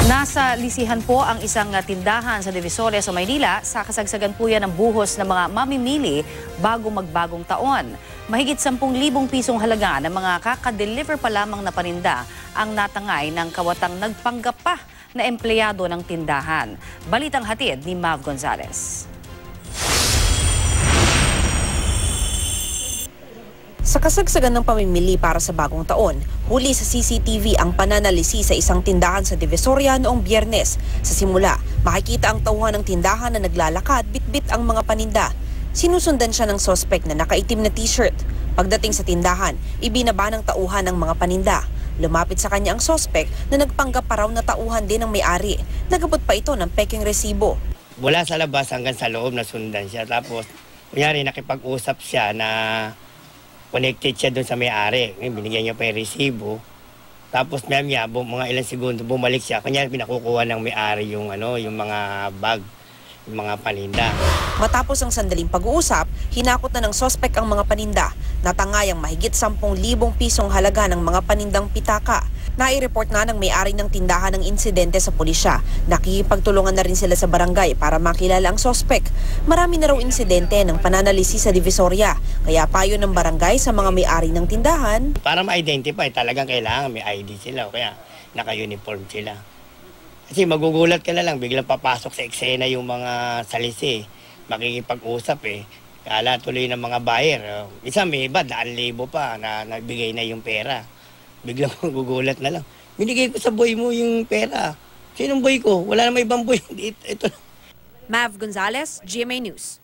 Nasa lisihan po ang isang tindahan sa Divisoria sa Maynila sa kasagsagan po yan ng buhos ng mga mamimili bago magbagong taon. Mahigit 10,000 pisong halaga ng mga kakadeliver pa lamang na paninda ang natangay ng kawatang nagpanggap pa na empleyado ng tindahan. Balitang hatid ni Mav Gonzalez. Sa kasagsagan ng pamimili para sa bagong taon, huli sa CCTV ang pananalisi sa isang tindahan sa Divisoria noong Biyernes. Sa simula, makikita ang tauhan ng tindahan na naglalakad, bitbit ang mga paninda. Sinusundan siya ng sospek na nakaitim na t-shirt. Pagdating sa tindahan, ibinaba ng tauhan ng mga paninda. Lumapit sa kanya ang sospek na nagpanggap pa raw na tauhan din ng may-ari. Nagabot pa ito ng peking resibo. Mula sa labas hanggang sa loob nasundan siya. Tapos, kunyari nakipag-usap siya na connected siya doon sa may-ari. Binigyan niya pa yung resibo. Tapos maya mga ilang segundo bumalik siya. Kanya pinakukuha ng may-ari yung mga bag, yung mga paninda. Matapos ang sandaling pag-uusap, hinakot na ng sospek ang mga paninda. Natangay ang mahigit 10,000 pisong halaga ng mga panindang pitaka. Nai-report na ng may-ari ng tindahan ng insidente sa pulisya. Nakikipagtulungan na rin sila sa barangay para makilala ang sospek. Marami na raw insidente ng pananalisi sa Divisoria. Kaya payo ng barangay sa mga may-ari ng tindahan. Para ma-identify, talagang kailangan may ID sila o kaya naka-uniform sila. Kasi magugulat ka na lang, biglang papasok sa eksena yung mga salisi. Makikipag-usap Kala tuloy ng mga buyer. Isa may iba, 100,000 pa na nagbigay na yung pera. Biglang magugulat na lang. Binigay ko sa boy mo yung pera. Sinong boy ko? Wala na may ibang boy. Ito. Mav Gonzalez, GMA News.